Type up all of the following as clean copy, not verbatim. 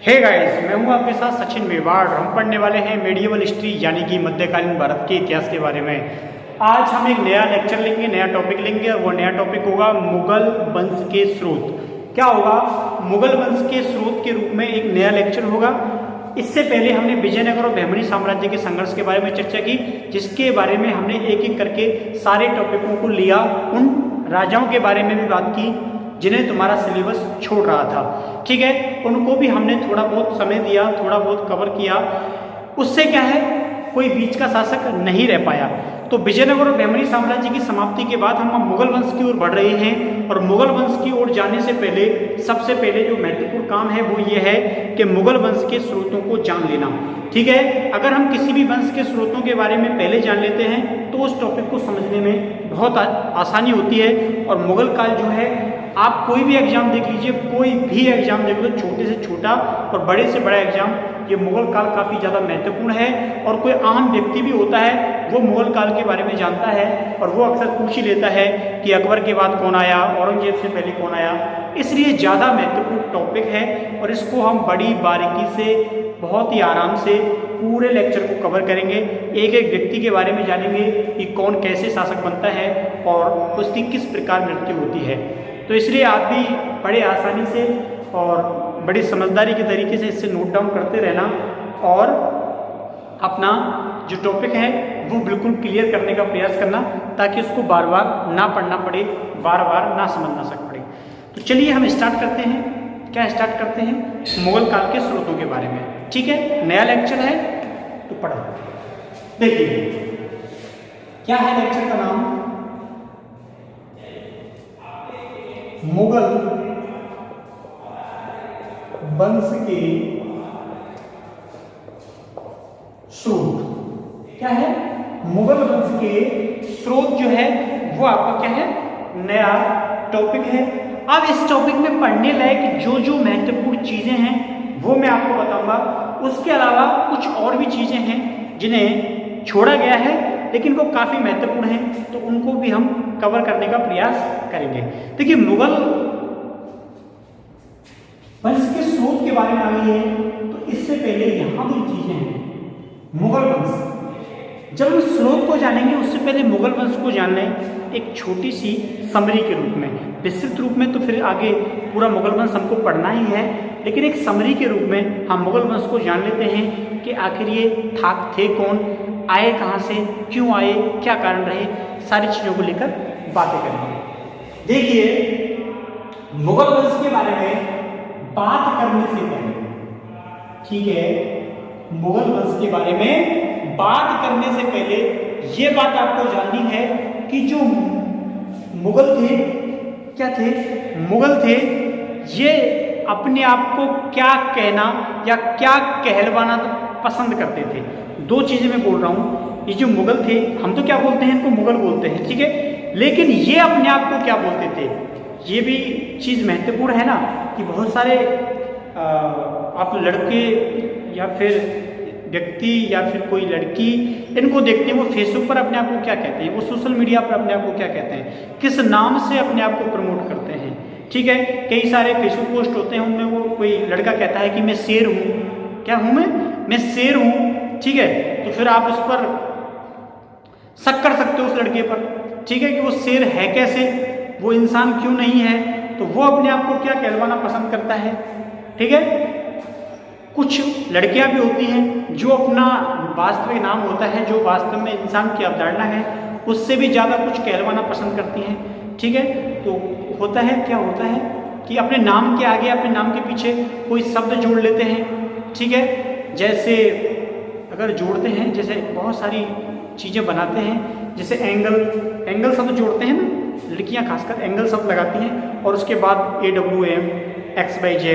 Hey guys, मैं हूं आपके साथ सचिन मेवाड़। हम पढ़ने वाले हैं मेडिएवल हिस्ट्री यानी कि मध्यकालीन भारत के इतिहास के बारे में। आज हम एक नया लेक्चर लेंगे, नया टॉपिक लेंगे और वो नया टॉपिक होगा मुगल वंश के स्रोत। क्या होगा? मुगल वंश के स्रोत के रूप में एक नया लेक्चर होगा। इससे पहले हमने विजयनगर और बहमनी साम्राज्य के संघर्ष के बारे में चर्चा की, जिसके बारे में हमने एक एक करके सारे टॉपिकों को लिया, उन राजाओं के बारे में भी बात की जिन्हें तुम्हारा सिलेबस छोड़ रहा था। ठीक है, उनको भी हमने थोड़ा बहुत समय दिया, थोड़ा बहुत कवर किया। उससे क्या है, कोई बीच का शासक नहीं रह पाया। तो विजयनगर और बहमनी साम्राज्य की समाप्ति के बाद हम मुगल वंश की ओर बढ़ रहे हैं। और मुगल वंश की ओर जाने से पहले सबसे पहले जो महत्वपूर्ण काम है वो ये है कि मुगल वंश के स्रोतों को जान लेना। ठीक है, अगर हम किसी भी वंश के स्रोतों के बारे में पहले जान लेते हैं तो उस टॉपिक को समझने में बहुत आसानी होती है। और मुगल काल जो है, आप कोई भी एग्जाम देख लीजिए, कोई भी एग्जाम देख लो, छोटे से छोटा और बड़े से बड़ा एग्जाम, ये मुगल काल काफ़ी ज़्यादा महत्वपूर्ण है। और कोई आम व्यक्ति भी होता है वो मुगल काल के बारे में जानता है और वो अक्सर पूछ ही लेता है कि अकबर के बाद कौन आया, औरंगजेब से पहले कौन आया। इसलिए ज़्यादा महत्वपूर्ण टॉपिक है और इसको हम बड़ी बारीकी से, बहुत ही आराम से पूरे लेक्चर को कवर करेंगे। एक एक व्यक्ति के बारे में जानेंगे कि कौन कैसे शासक बनता है और उसकी किस प्रकार मृत्यु होती है। तो इसलिए आप भी बड़े आसानी से और बड़ी समझदारी के तरीके से इससे नोट डाउन करते रहना और अपना जो टॉपिक है वो बिल्कुल क्लियर करने का प्रयास करना, ताकि उसको बार बार ना पढ़ना पड़े, बार बार ना समझना पड़े। तो चलिए हम स्टार्ट करते हैं। क्या स्टार्ट करते हैं? मुगल काल के स्रोतों के बारे में। ठीक है, नया लेक्चर है तो पढ़ो। देखिए क्या है लेक्चर का नाम, मुगल वंश के स्रोत। क्या है? मुगल वंश के स्रोत जो है वो आपका क्या है, नया टॉपिक है। अब इस टॉपिक में पढ़ने लायक जो जो महत्वपूर्ण चीजें हैं वो मैं आपको बताऊंगा। उसके अलावा कुछ और भी चीजें हैं जिन्हें छोड़ा गया है लेकिन वो काफी महत्वपूर्ण हैं, तो उनको भी हम कवर करने का प्रयास करेंगे। देखिए, मुगल वंश के स्रोत के बारे में आ गई है, तो इससे पहले यहां भी चीजें हैं। मुगल वंश, जब हम स्रोत को जानेंगे उससे पहले मुगल वंश को जान लें एक छोटी सी समरी के रूप में। विस्तृत रूप में तो फिर आगे पूरा मुगल वंश हमको पढ़ना ही है, लेकिन एक समरी के रूप में हम मुगल वंश को जान लेते हैं कि आखिर ये थे कौन, आए कहाँ से, क्यों आए, क्या कारण रहे, सारी चीज़ों को लेकर बातें करेंगे। देखिए, मुगल वंश के बारे में बात करने से पहले, ठीक है, मुगल वंश के बारे में बात करने से पहले ये बात आपको जाननी है कि जो मुगल थे, क्या थे? मुगल थे, ये अपने आप को क्या कहना या क्या कहलवाना पसंद करते थे। दो चीजें मैं बोल रहा हूँ। ये जो मुगल थे, हम तो क्या बोलते हैं, इनको मुगल बोलते हैं, ठीक है, लेकिन ये अपने आप को क्या बोलते थे, ये भी चीज महत्वपूर्ण है ना। कि बहुत सारे आप लड़के या फिर व्यक्ति या फिर कोई लड़की इनको देखते हैं, वो फेसबुक पर अपने आप को क्या कहते हैं, वो सोशल मीडिया पर अपने आप को क्या कहते हैं, किस नाम से अपने आप को प्रमोट करते हैं। ठीक है, कई सारे फेसबुक पोस्ट होते हैं, उनमें वो कोई लड़का कहता है कि मैं शेर हूँ। क्या हूँ मैं शेर हूँ। ठीक है, तो फिर आप उस पर शक कर सकते हो, उस लड़के पर, ठीक है, कि वो शेर है कैसे, वो इंसान क्यों नहीं है। तो वो अपने आप को क्या कहलवाना पसंद करता है। ठीक है, कुछ लड़कियां भी होती हैं जो अपना वास्तविक नाम होता है, जो वास्तव में इंसान की अवधारणा है, उससे भी ज़्यादा कुछ कहलवाना पसंद करती हैं। ठीक है, तो होता है, क्या होता है कि अपने नाम के आगे, अपने नाम के पीछे कोई शब्द जोड़ लेते हैं। ठीक है, जैसे अगर जोड़ते हैं, जैसे बहुत सारी चीज़ें बनाते हैं, जैसे एंगल शब्द जोड़ते हैं ना, लड़कियां खासकर एंगल शब्द लगाती हैं और उसके बाद AWM, XYZ,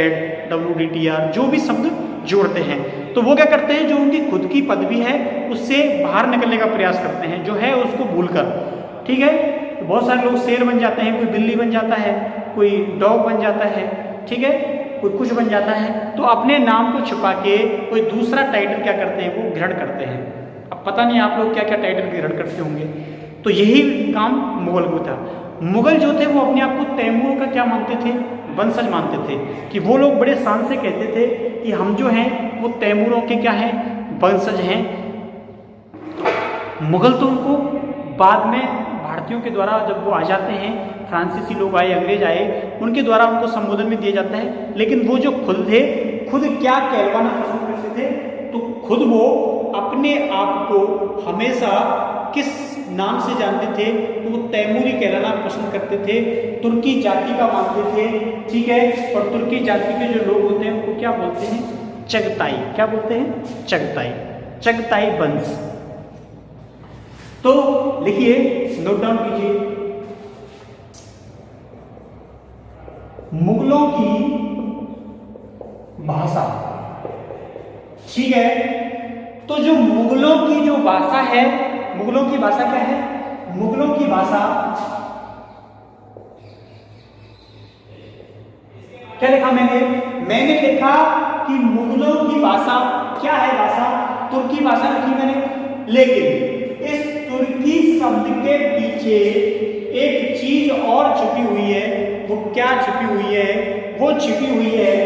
WDTR, जो भी शब्द जोड़ते हैं, तो वो क्या करते हैं, जो उनकी खुद की पदवी है उससे बाहर निकलने का प्रयास करते हैं, जो है उसको भूलकर। ठीक है, तो बहुत सारे लोग शेर बन जाते हैं, कोई बिल्ली बन जाता है, कोई डॉग बन जाता है, ठीक है, कोई कुछ बन जाता है। तो अपने नाम को छुपा के कोई दूसरा टाइटल क्या करते हैं, वो ग्रहण करते हैं। अब पता नहीं आप लोग क्या क्या टाइटल ग्रहण करते होंगे। तो यही काम मुगल को था। मुगल जो थे वो अपने आप को तैमूर का क्या मानते थे, वंशज मानते थे, कि वो लोग बड़े शान से कहते थे कि हम जो हैं वो तैमूरों के क्या हैं, वंशज हैं। मुगल तो उनको बाद में भारतीयों के द्वारा जब वो आ जाते हैं, फ्रांसीसी लोग आए, अंग्रेज आए, उनके द्वारा उनको संबोधन में दिया जाता है। लेकिन वो जो खुद थे, खुद क्या कहलवाना पसंद करते थे, तो खुद वो अपने आप को हमेशा किस नाम से जानते थे, तो वो तैमूरी कहलाना पसंद करते थे, तुर्की जाति का मानते थे, ठीक है। और तुर्की जाति के जो लोग होते हैं उनको क्या बोलते हैं, चगताई। क्या बोलते हैं, चगताई, चगताई वंश। तो लिखिए, नोट डाउन कीजिए, मुगलों की भाषा, ठीक है। तो जो मुगलों की जो भाषा है, मुगलों की भाषा क्या है, मुगलों की भाषा क्या लिखा मैंने लिखा कि मुगलों की भाषा क्या है, भाषा तुर्की भाषा लिखी मैंने। लेकिन इस तुर्की शब्द के पीछे एक चीज और छुपी हुई है। वो क्या छुपी हुई है, वो छुपी हुई है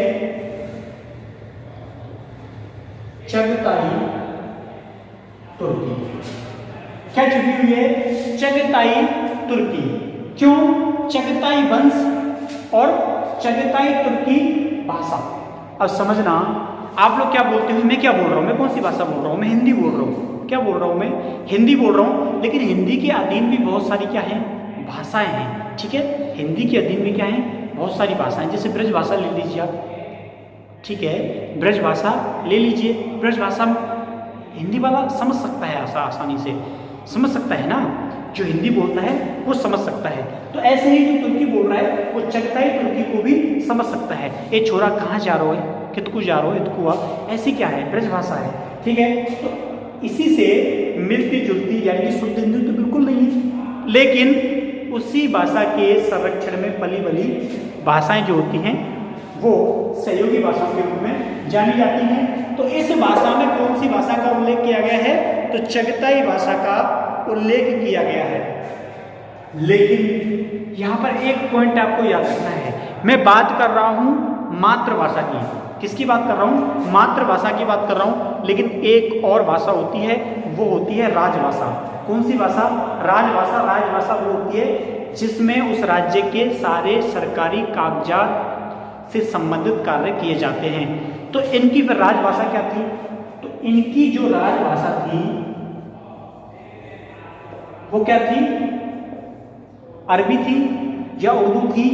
चगताई तुर्की। क्या छुपी हुई है, चगताई तुर्की। क्यों, चगताई वंश और चगताई तुर्की भाषा। अब समझना, आप लोग क्या बोलते हो, मैं क्या बोल रहा हूं, मैं कौन सी भाषा बोल रहा हूं, मैं हिंदी बोल रहा हूं। क्या बोल रहा हूं, मैं हिंदी बोल रहा हूं। लेकिन हिंदी के अधीन भी बहुत सारी क्या है, भाषाएं हैं, ठीक है। हिंदी के अधीन में क्या है, बहुत सारी भाषाएं। जैसे ब्रज भाषा ले लीजिए आप, ठीक है, ब्रज भाषा ले लीजिए। ब्रज भाषा हिंदी वाला समझ सकता है, आसानी से समझ सकता है ना, जो हिंदी बोलता है वो समझ सकता है। तो ऐसे ही जो तुर्की बोल रहा है वो चगताई तुर्की को भी समझ सकता है। ये छोरा कहाँ जा रहा है, कितकू जा रहा है, इतकुआ, ऐसी क्या है, ब्रज भाषा है, ठीक है। तो इसी से मिलती जुलती, यानी कि शुद्ध हिंदी तो बिल्कुल नहीं है, लेकिन उसी भाषा के संरक्षण में पली बली भाषाएं जो होती हैं वो सहयोगी भाषाओं के रूप में जानी जाती हैं। तो इस भाषा में कौन सी भाषा का उल्लेख किया गया है, तो चगताई भाषा का उल्लेख किया गया है। लेकिन यहाँ पर एक पॉइंट आपको याद रखना है, मैं बात कर रहा हूँ मातृभाषा की। किसकी बात कर रहा हूँ, मातृभाषा की बात कर रहा हूँ। लेकिन एक और भाषा होती है, वो होती है राजभाषा। कौन सी भाषा, राजभाषा। राजभाषा वो होती है जिसमें उस राज्य के सारे सरकारी कागजात से संबंधित कार्य किए जाते हैं। तो इनकी फिर राजभाषा क्या थी, तो इनकी जो राजभाषा थी वो क्या थी, अरबी थी या उर्दू थी,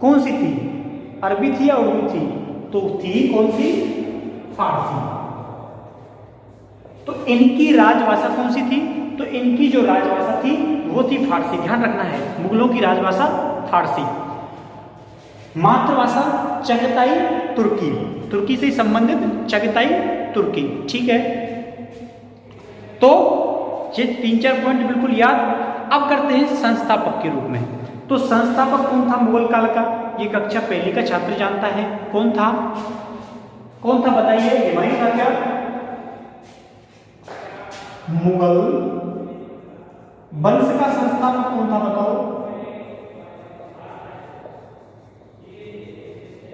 कौन सी थी, अरबी थी या उर्दू थी, तो थी कौन सी, फारसी। तो इनकी राजभाषा कौन सी थी, तो इनकी जो राजभाषा थी वो थी फारसी। ध्यान रखना है, मुगलों की राजभाषा फारसी, मातृभाषा चगताई तुर्की, तुर्की से संबंधित चगताई तुर्की, ठीक है। तो ये 3-4 पॉइंट बिल्कुल याद। अब करते हैं संस्थापक के रूप में। तो संस्थापक कौन था मुगल काल का, ये कक्षा पहली का छात्र जानता है। कौन था, कौन था बताइए, हुमायूं था क्या, मुगल वंश का संस्थापक कौन था बताओ,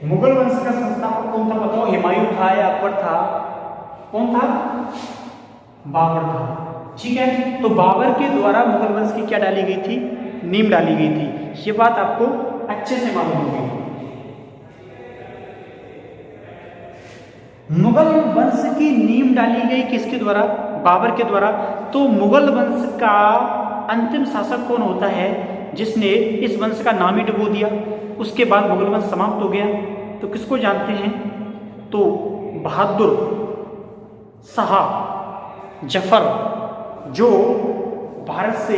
मुगल वंश का संस्थापक कौन था बताओ, हुमायूं था या अकबर था, कौन था, बाबर था, ठीक है। तो बाबर के द्वारा मुगल वंश की क्या डाली गई थी, नींव डाली गई थी। ये बात आपको अच्छे से मालूम होगी। मुगल वंश की नींव डाली गई किसके द्वारा, बाबर के द्वारा। तो मुगल वंश का अंतिम शासक कौन होता है, जिसने इस वंश का नाम ही डुबो दिया, उसके बाद मुगल वंश समाप्त हो गया। तो किसको जानते हैं, तो बहादुर शाह जफर, जो भारत से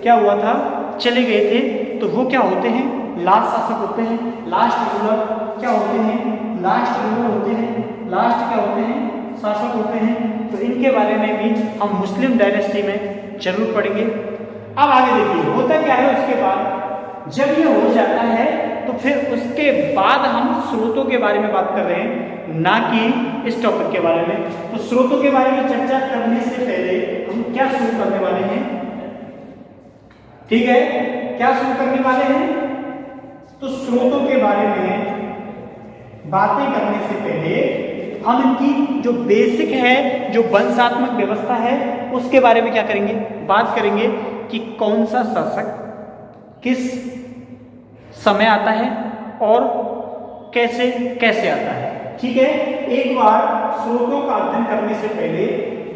क्या हुआ था, चले गए थे। तो वो क्या होते हैं, लास्ट शासक होते हैं, लास्ट रूलर क्या होते हैं, लास्ट रूलर होते हैं, लास्ट क्या होते हैं, शासक होते हैं। तो इनके बारे में भी हम मुस्लिम डायनेस्टी में जरूर पढ़ेंगे। अब आगे देखिए होता क्या है, उसके बाद जब ये हो जाता है तो फिर उसके बाद हम स्रोतों के बारे में बात कर रहे हैं, ना कि इस टॉपिक के बारे में। तो स्रोतों के बारे में चर्चा करने से पहले हम क्या शुरू करने वाले हैं, ठीक है, क्या शुरू करने वाले हैं, तो स्रोतों के बारे में बातें करने से पहले हम इनकी जो बेसिक है, जो वंशात्मक व्यवस्था है, उसके बारे में क्या करेंगे, बात करेंगे कि कौन सा शासक किस समय आता है और कैसे कैसे आता है। ठीक है, एक बार स्रोतों का अध्ययन करने से पहले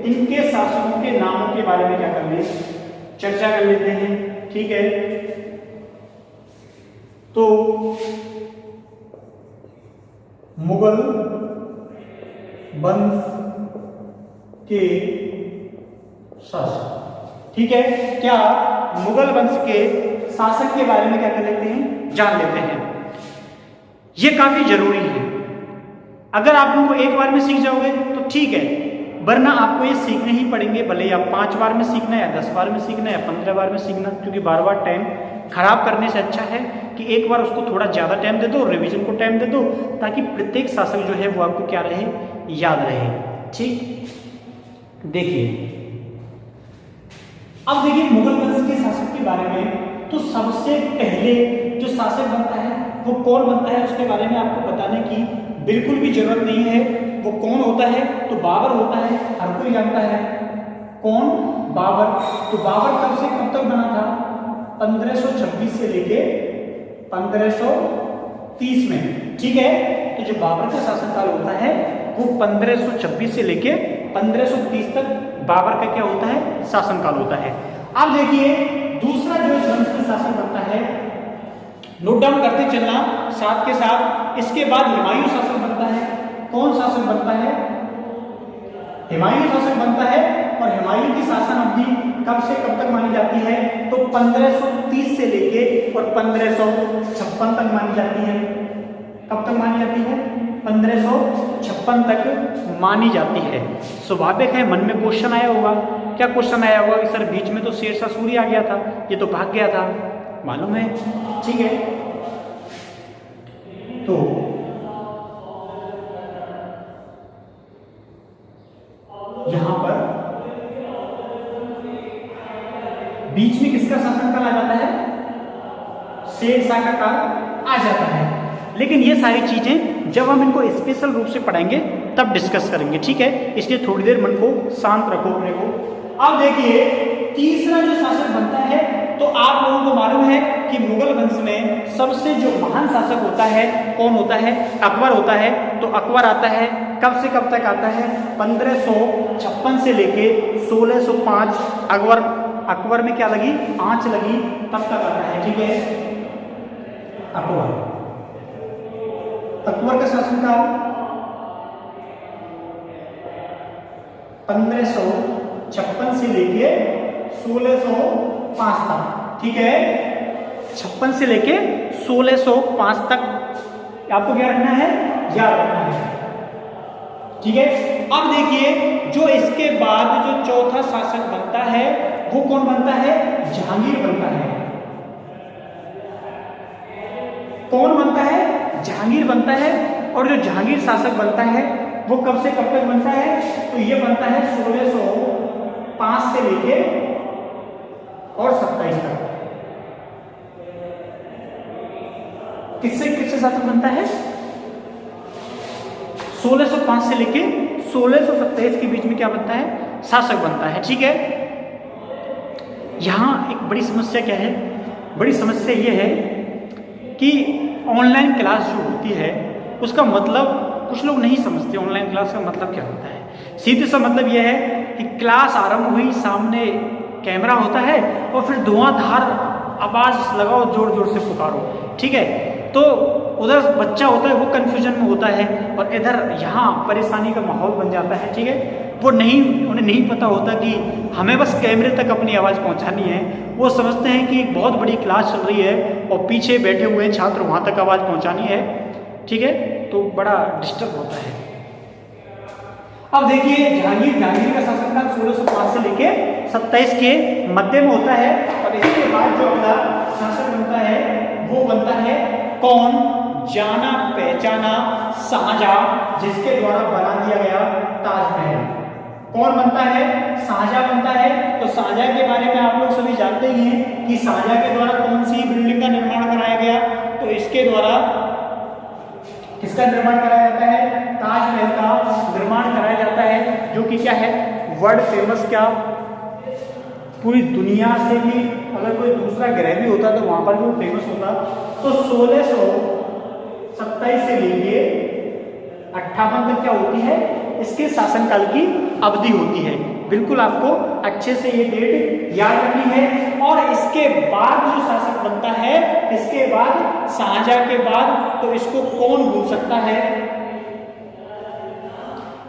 इनके शासकों के नामों के बारे में क्या कर ले, चर्चा कर लेते हैं। ठीक है, तो मुगल वंश के शासक। ठीक है, क्या मुगल वंश के शासक के बारे में क्या कर लेते हैं, जान लेते हैं। यह काफी जरूरी है। अगर आप उनको एक बार में सीख जाओगे तो ठीक है, वरना आपको ये सीखने ही पड़ेंगे, भले ही आप 5 बार में सीखना या 10 बार में सीखना या 15 बार में सीखना, क्योंकि बार बार टाइम खराब करने से अच्छा है कि एक बार उसको थोड़ा ज़्यादा टाइम दे दो, रिवीजन को टाइम दे दो, ताकि प्रत्येक शासक जो है वो आपको क्या रहे, याद रहे। ठीक, देखिए अब देखिए मुगल वंश के शासक के बारे में, तो सबसे पहले जो शासक बनता है वो कौन बनता है, उसके बारे में आपको बताने की बिल्कुल भी जरूरत नहीं है। वो कौन होता है, तो बाबर होता है, हर कोई जानता है। कौन, बाबर। तो बाबर कब से कब तक बना था, 1526 से लेके 1530 में। ठीक है, तो जो बाबर का शासनकाल होता है वो 1526 से लेके 1530 तक बाबर का क्या होता है, शासनकाल होता है। अब देखिए दूसरा जो इस वंश का शासक बनता है, नोट डाउन करते चलना साथ के साथ। इसके बाद हुमायूं शासक बनता है। कौन शासक बनता है, हुमायूं शासक बनता है। और हुमायूं की शासन अवधि कब से कब तक मानी जाती है, तो 1530 से लेके और 1556 तक मानी जाती है। कब तक मानी जाती है, 1556 तक मानी जाती है। स्वाभाविक है मन में क्वेश्चन आया होगा, क्या क्वेश्चन आया होगा कि सर बीच में तो शेरशाह सूरी आ गया था, ये तो भाग गया था, मालूम है। ठीक है, तो यहां पर बीच में किसका शासनकाल आ जाता है, शेरशाह का काल आ जाता है। लेकिन ये सारी चीजें जब हम इनको स्पेशल रूप से पढ़ाएंगे तब डिस्कस करेंगे। ठीक है, इसलिए थोड़ी देर मन को शांत रखो अपने को। अब देखिए तीसरा जो शासक बनता है, तो आप लोगों को मालूम है कि मुगल वंश में सबसे जो महान शासक होता है कौन होता है, अकबर होता है। तो अकबर आता है, कब से कब तक आता है, 1556 से लेके 1605। अकबर में क्या लगी, आंच लगी, तब तक आता है। ठीक है, अकबर का शासनकाल 1556 से लेके 1605 तक। ठीक है, 56 से लेके 1605 तक आपको क्या रखना है, याद रखना है। ठीक है, अब देखिए जो इसके बाद जो चौथा शासक बनता है वो कौन बनता है, जहांगीर बनता है। कौन बनता है, जहांगीर बनता है। और जो जहांगीर शासक बनता है वो कब से कब तक बनता है, तो ये बनता है 1605 से लेके और 27 तक। किससे किससे शासक बनता है, 1605 से लेके 1627 के बीच में क्या बनता है, शासक बनता है। ठीक है, यहां एक बड़ी समस्या क्या है, बड़ी समस्या यह है कि ऑनलाइन क्लास जो होती है उसका मतलब कुछ लोग नहीं समझते। ऑनलाइन क्लास का मतलब क्या होता है, सीधे सा मतलब यह है कि क्लास आरंभ हुई, सामने कैमरा होता है और फिर धुआंधार आवाज लगाओ, जोर जोर से पुकारो। ठीक है, तो उधर बच्चा होता है वो कंफ्यूजन में होता है और इधर यहाँ परेशानी का माहौल बन जाता है। ठीक है, वो उन्हें नहीं पता होता कि हमें बस कैमरे तक अपनी आवाज़ पहुँचानी है। वो समझते हैं कि एक बहुत बड़ी क्लास चल रही है और पीछे बैठे हुए छात्र वहाँ तक आवाज़ पहुँचानी है। ठीक है, तो बड़ा डिस्टर्ब होता है। अब देखिए जहांगीर का शासनकाल 1605 से लेके 27 के मध्य में होता है। और इसके बाद जो अगला शासक बनता है वो बनता है कौन, जाना पहचाना शाहजहां, जिसके द्वारा बना दिया गया ताजमहल। कौन बनता है, शाहजहां बनता है। तो शाहजहां के बारे में आप लोग सभी जानते ही हैं कि शाहजहां के द्वारा कौन सी बिल्डिंग का निर्माण कराया गया, तो तो इसके द्वारा किसका निर्माण कराया जाता है? ताजमहल का निर्माण कराया जाता है, जो कि क्या है, वर्ल्ड फेमस, क्या पूरी दुनिया से भी अगर कोई दूसरा ग्रह भी होता तो वहां पर भी फेमस होता। तो 1627 से लेके 58 तक क्या होती है, इसके शासनकाल की अवधि होती है। बिल्कुल आपको अच्छे से ये डेट याद रखनी है। और इसके बाद जो शासक बनता है, इसके बाद शाहजहां के बाद, तो इसको कौन भूल सकता है?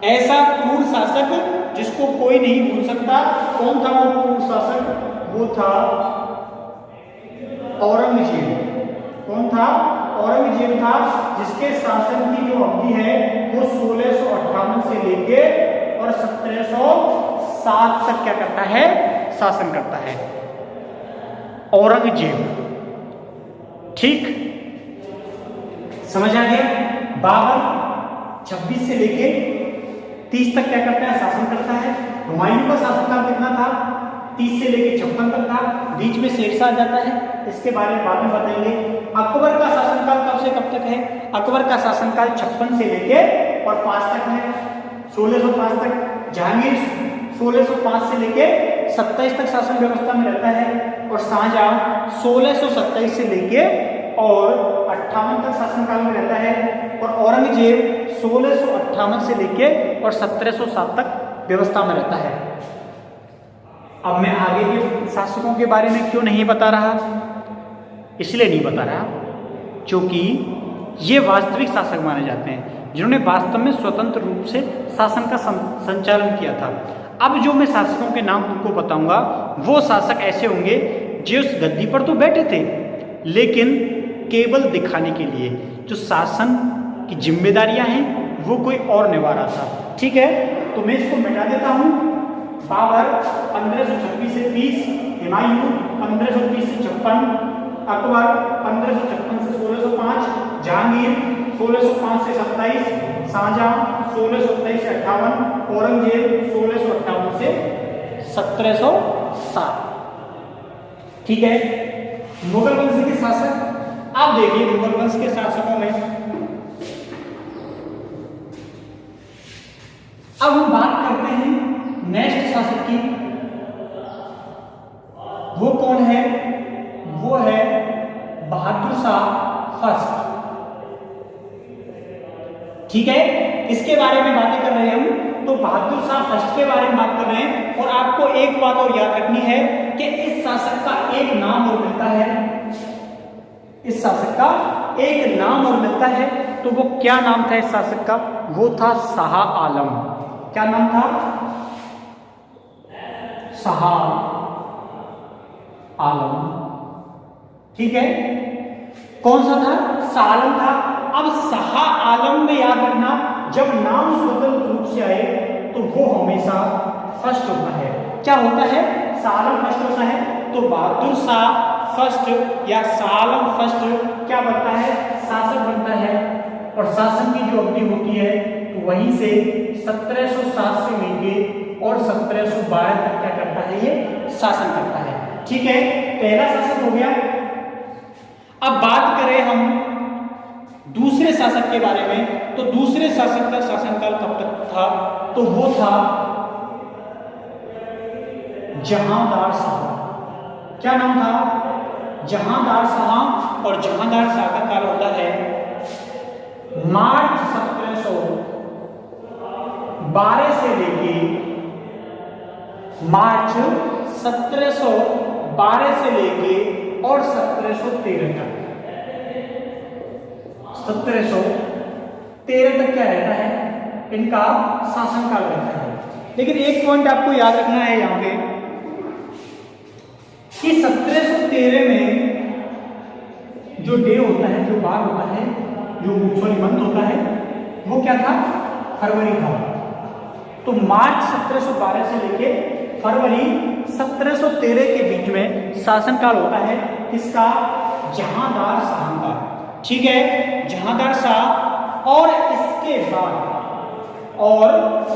ऐसा क्रूर शासक जिसको कोई नहीं भूल सकता। कौन था वो क्रूर शासक? वो था औरंगजेब। कौन था? औरंगजेब था, जिसके शासन की जो अवधि है वो 1658 से लेके और 1707 तक क्या करता है? शासन करता है औरंगजेब। ठीक, समझ आ गया? बाबर 26 से लेके 30 तक क्या करता है? शासन करता है। हुमायूं का शासनकाल कितना था? 30 से लेके 56 तक था। बीच में शेरशाह जाता है, इसके बारे में बाद में बताएंगे। अकबर का शासनकाल कब से कब तक है? अकबर का शासनकाल 56 से लेके और 5 तक है, 1605 तक। जहांगीर 1605 से लेके 27 तक शासन व्यवस्था में रहता है। और शाहजहां 1627 से लेके और 58 तक शासनकाल में रहता है। और औरंगजेब 1658 से लेके और 1707 तक व्यवस्था में रहता है। अब मैं आगे के शासकों के बारे में क्यों नहीं बता रहा? इसलिए नहीं बता रहा क्योंकि ये वास्तविक शासक माने जाते हैं, जिन्होंने वास्तव में स्वतंत्र रूप से शासन का संचालन किया था। अब जो मैं शासकों के नाम तुमको बताऊंगा, वो शासक ऐसे होंगे जो उस गद्दी पर तो बैठे थे, लेकिन केवल दिखाने के लिए जो शासन की जिम्मेदारियां हैं वो कोई और निभा रहा था। ठीक है, तो मैं इसको मिटा देता हूं। बाबर 1526 से 30, हुमायूं 1530 से 56, अकबर 1556 से 1605, जहांगीर 1605 से 27, शाहजहां 1627 से 58, औरंगजेब 1658 से 1707। ठीक है, मुगल वंश के शासक। आप देखिए मुगल वंश के शासकों में अब हम बात करते हैं नेक्स्ट शासक की। वो कौन है? वो है बहादुर शाह फर्स्ट। ठीक है, इसके बारे में बातें कर रहे हैं हम। तो बहादुर शाह फर्स्ट के बारे में बात कर रहे हैं। और आपको एक बात और याद रखनी है कि इस शासक का एक नाम और मिलता है। इस शासक का एक नाम और मिलता है। तो वो क्या नाम था इस शासक का? वो था शाह आलम। क्या नाम था? शाह आलम। ठीक है, कौन सा था? शाह आलम था। अब शाह आलम में याद रखना, जब नाम स्वतंत्र रूप से आए तो वो हमेशा फर्स्ट होता है। क्या होता है? शाह आलम फर्स्ट होता है। तो बहादुर शाह फर्स्ट या शाह आलम फर्स्ट क्या बनता है? शासक बनता है। और शासन की जो अवधि होती है तो वहीं से 1707 से लेके और 1712 तक क्या करता है? ये शासन करता है। ठीक है, पहला शासक हो गया। अब बात करें हम दूसरे शासक के बारे में, तो दूसरे शासक का शासनकाल कब तक था? तो वो था जहांदार शाह। क्या नाम था? जहांदार शाह। और जहांदार शाह का काल होता है मार्च 1712 से लेके मार्च 1712 से लेके और 1713 तक। 1713 तक क्या रहता है? इनका शासनकाल रहता है। लेकिन एक पॉइंट आपको याद रखना है यहां पे कि 1713 में जो डे होता है, जो बार होता है, जो मंथ होता है, वो क्या था? फरवरी था। तो मार्च 1712 से लेके फरवरी 1713 के बीच में शासनकाल होता है। किसका? जहांदार शाह का। ठीक है, जहांदार शाह। और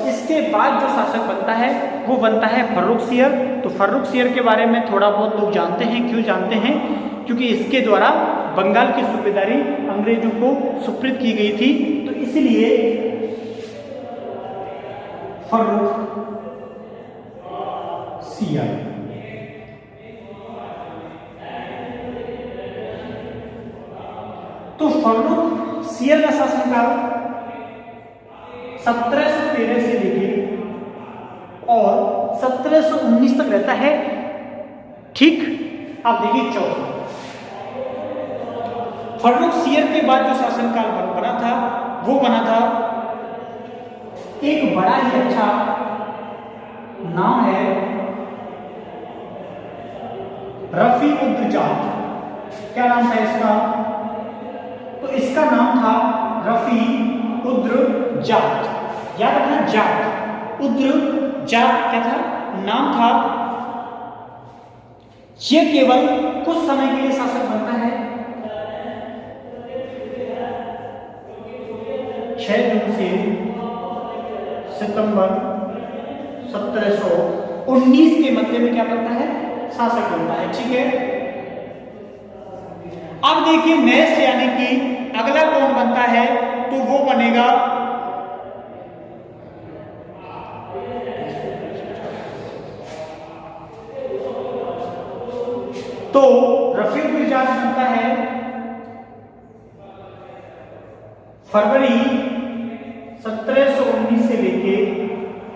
इसके बाद जो शासक बनता है वो बनता है फर्रुखसियर। तो फर्रुखसियर के बारे में थोड़ा बहुत लोग जानते हैं। क्यों जानते हैं? क्योंकि इसके द्वारा बंगाल की सूबेदारी अंग्रेजों को सुपुर्द की गई थी। तो इसलिए फर्रुख सियर, तो फर्रुख सियर का शासनकाल 1713 से लेके और 1719 तक रहता है। ठीक, आप देखिए चौथा फर्रुख सियर के बाद जो शासनकाल बना था वो बना था, एक बड़ा ही अच्छा नाम है रफी-उद-जात। क्या नाम था इसका? तो इसका नाम था रफी-उद-जात। याद रखना, जात उद्र-जात क्या था? नाम था। ये केवल कुछ समय के लिए शासक बनता है। 6 जून से सितंबर 1719 के मध्य में क्या बनता है? शासक बनता है। ठीक है, अब देखिए नेक्स्ट यानी कि अगला कौन बनता है? तो वो बनेगा तो रफी-उद-जात बनता है फरवरी 1719 से लेके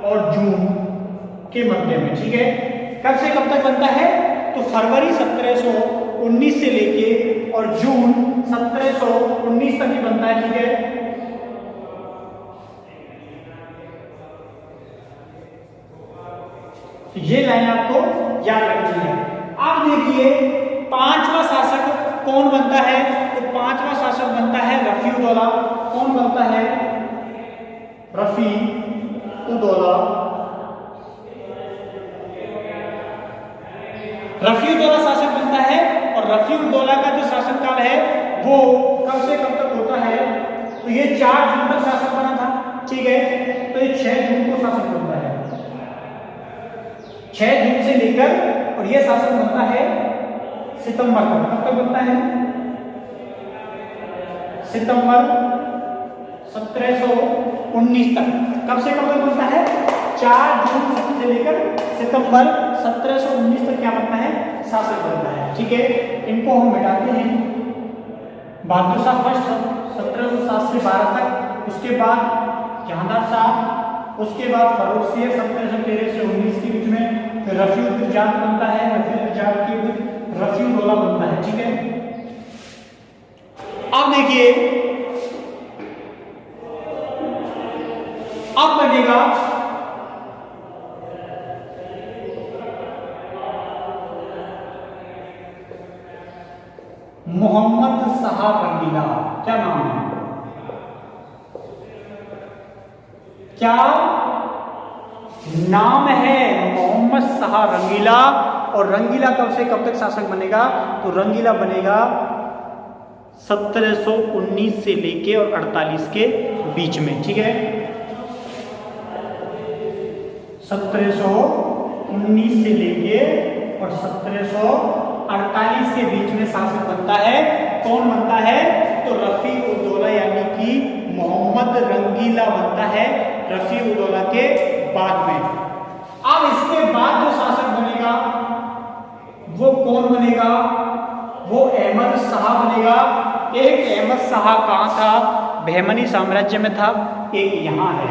और जून के मध्य में। ठीक है, कब से कब तक बनता है? तो फरवरी 1719 से लेके और जून 1719 तक ही बनता है। ठीक है, ये लाइन आपको याद रखनी है। अब देखिए पांचवा शासक कौन बनता है? तो पांचवा शासक बनता है रफी-उद-दौला। कौन बनता है? रफी-उद-दौला। रफी-उद-दौला शासक बनता है और रफी-उद-दौला का जो शासनकाल है वो कब से कब तक होता है? तो ये 4 जून तक शासक बना था। ठीक है, तो ये 6 जून को शासक बनता है। 6 जून से लेकर और यह शासक बनता है सितंबर तक। कब तक बनता है? सितंबर 1719 तक। कब से कब तक बनता है? 4 जून से लेकर सितंबर 1719 तक क्या बनता है? शासक बनता है। ठीक है, इनको हम मिटाते हैं। बहादुर शाह फर्स्ट 1707 से 12 तक, उसके बाद जहांदार शाह, उसके बाद फर्रुख सियर 1713 से 19 के बीच में, फिर रफी-उद-जात बनता है, रफी-उद-जात के बीच रफी-उद-दौला बनता है। ठीक है, अब देखिए अब बनेगा मोहम्मद शाह रंगीला। क्या नाम है? क्या नाम है? मोहम्मद शाह रंगीला। और रंगीला कब से कब तक शासक बनेगा? तो रंगीला बनेगा 1719 से लेके और 48 के बीच में। ठीक है, 1719 से लेके और 1748 के बीच में शासक बनता है। कौन बनता है? तो रफी-उद-दौला यानी कि मोहम्मद रंगीला बनता है रफी-उद-दौला के बाद में। अब इसके बाद जो शासक बनेगा वो कौन बनेगा? वो अहमद शाह बनेगा। एक अहमद शाह कहां था? बहमनी साम्राज्य में था, एक यहां है।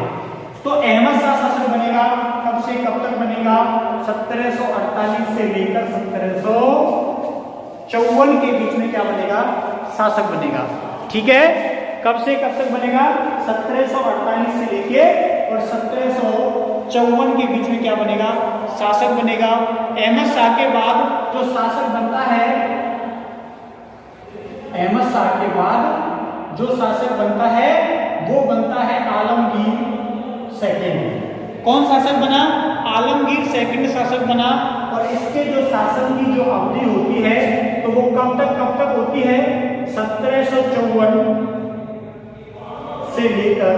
तो अहमद शाह शासक बनेगा। कब से कब तक बनेगा? 1748 से लेकर 1754 के बीच में क्या बनेगा? शासक बनेगा। ठीक है, कब से कब तक बनेगा? 1748 से लेके और 1754 के बीच में क्या बनेगा? शासक बनेगा। अहमद शाह के बाद जो शासक बनता है, अहमद शाह के बाद जो शासक बनता है वो बनता है आलमगीर सेकंड। कौन शासक बना? आलमगीर सेकंड शासक बना। और इसके जो शासन की जो अवधि होती है तो वो कब तक होती है? 1754 से लेकर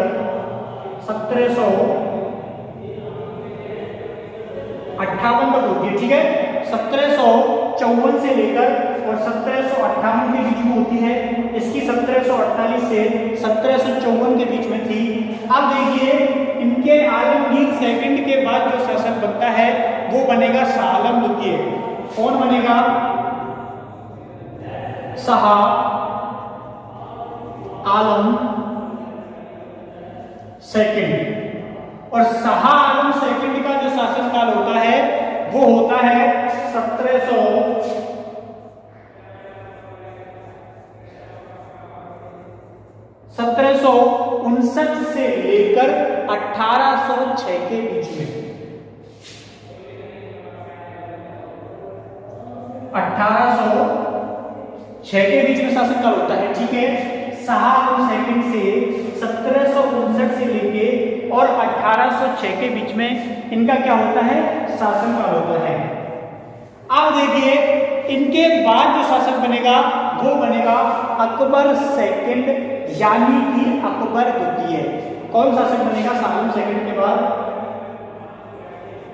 1758 तक होती है। ठीक है, 1754 से लेकर और 1758 के बीच में होती है। इसकी 1748 से 1754 के बीच में थी। अब देखिए इनके आलमगीर सेकंड के बाद जो शासक बनता है वो बनेगा शाह आलम द्वितीय। कौन बनेगा? शाह आलम सेकंड। और शाह आलम सेकंड का जो शासनकाल होता है वो होता है 1759 से लेकर 1806 के बीच में। 1806 के बीच में शासनकाल होता है, ठीक है। शाह आलम सेकंड से 1759 से लेके और 1806 के बीच में इनका क्या होता है? शासनकाल होता है। अब देखिए इनके बाद जो शासक बनेगा वो बनेगा अकबर सेकंड, यानी कि अकबर द्वितीय। कौन शासक बनेगा शाह आलम सेकंड के बाद?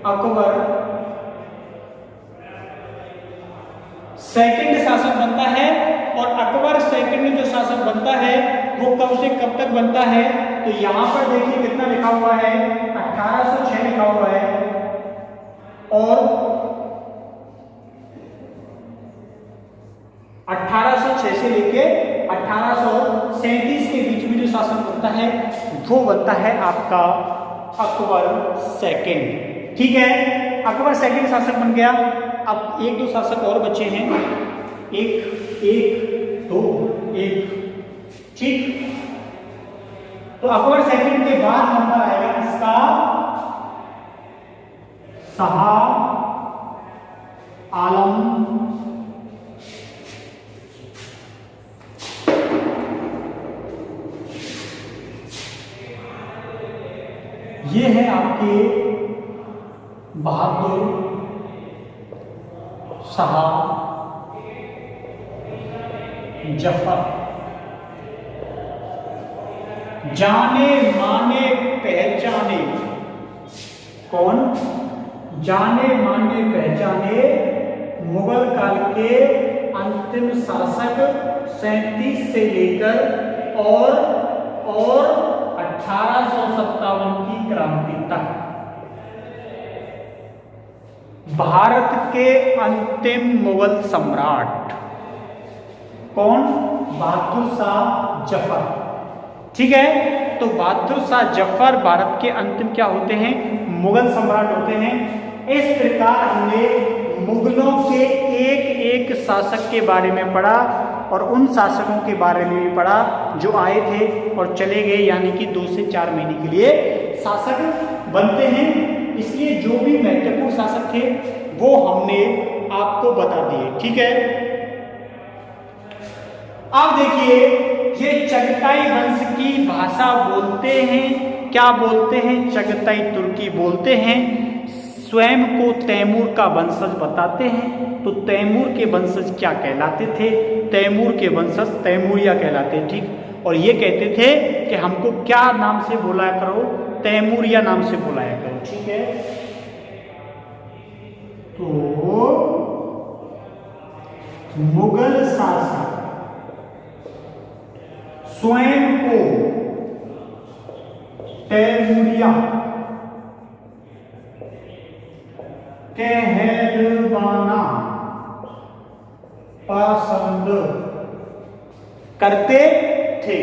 अकबर सेकंड शासक बनता है। और अकबर सेकंड जो शासक बनता है वो कब से कब तक बनता है? तो यहां पर देखिए कितना लिखा हुआ है, 1806 लिखा हुआ है। और 1806 से लेके 1837 के बीच में जो शासन बनता है वो बनता है आपका अकबर सेकंड, ठीक है। अकबर सेकंड शासक बन गया। अब एक दो शासक और बचे हैं, एक दो, ठीक। तो अकबर सेकंड के बाद नंबर आएगा इसका शाह आलम ये है आपके बहादुर शाह जफर, जाने माने पहचाने। कौन? जाने माने पहचाने मुगल काल के अंतिम शासक 37 से लेकर और 1857 की क्रांति तक भारत के अंतिम मुगल सम्राट। कौन? बहादुर शाह जफर, ठीक है। तो बहादुर शाह जफर भारत के अंतिम क्या होते हैं? मुगल सम्राट होते हैं। इस प्रकार हमने मुगलों के एक एक शासक के बारे में पढ़ा और उन शासकों के बारे में भी पढ़ा जो आए थे और चले गए, यानी कि 2 से 4 महीने के लिए शासक बनते हैं। इसलिए जो भी महत्वपूर्ण शासक थे वो हमने आपको बता दिए, ठीक है। अब देखिए ये चगताई वंश की भाषा बोलते हैं, क्या बोलते हैं? चगताई तुर्की बोलते हैं। स्वयं को तैमूर का वंशज बताते हैं। तो तैमूर के वंशज क्या कहलाते थे? तैमूर के वंशज तैमूरिया कहलाते, ठीक। और ये कहते थे कि हमको क्या नाम से बुलाया करो? तैमूरिया नाम से बुलाया करो, ठीक है। तो मुगल शासक स्वयं को तैमूरिया कहलवाना पसंद करते थे,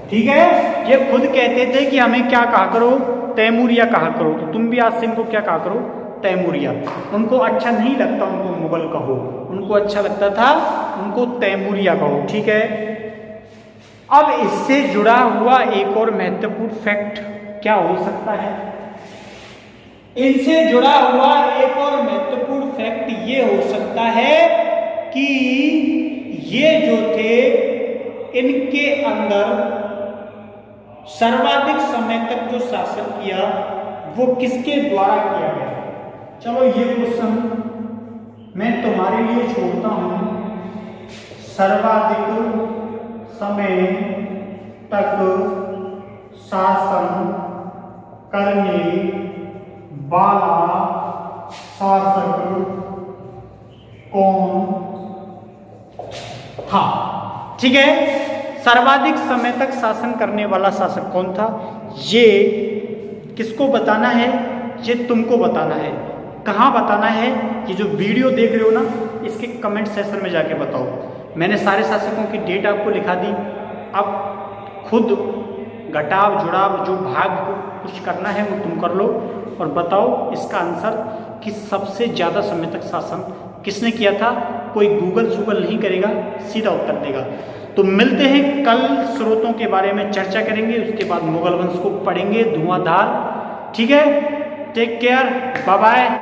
ठीक है। ये खुद कहते थे कि हमें क्या कहा करो? तैमूरिया कहा करो। तो तुम भी आज से इनको क्या कहा करो? तैमूरिया। उनको अच्छा नहीं लगता उनको मुगल कहो, उनको अच्छा लगता था उनको तैमूरिया कहो, ठीक है। अब इससे जुड़ा हुआ एक और महत्वपूर्ण फैक्ट क्या हो सकता है? इनसे जुड़ा हुआ एक और महत्वपूर्ण फैक्ट ये हो सकता है कि ये जो थे इनके अंदर सर्वाधिक समय तक जो शासन किया वो किसके द्वारा किया गया? चलो ये क्वेश्चन मैं तुम्हारे लिए छोड़ता हूं। सर्वाधिक समय तक शासन करने वाला शासक कौन था? ठीक है, सर्वाधिक समय तक शासन करने वाला शासक कौन था, ये किसको बताना है, ये तुमको बताना है। कहाँ बताना है? ये जो वीडियो देख रहे हो ना, इसके कमेंट सेक्शन में जाके बताओ। मैंने सारे शासकों की डेट आपको लिखा दी, अब खुद घटाव जुड़ाव जो भाग कुछ करना है वो तुम कर लो और बताओ इसका आंसर कि सबसे ज़्यादा समय तक शासन किसने किया था। कोई गूगल सूगल नहीं करेगा, सीधा उत्तर देगा। तो मिलते हैं कल, स्रोतों के बारे में चर्चा करेंगे, उसके बाद मुगल वंश को पढ़ेंगे धुआंधार। ठीक है, टेक केयर, बाय बाय।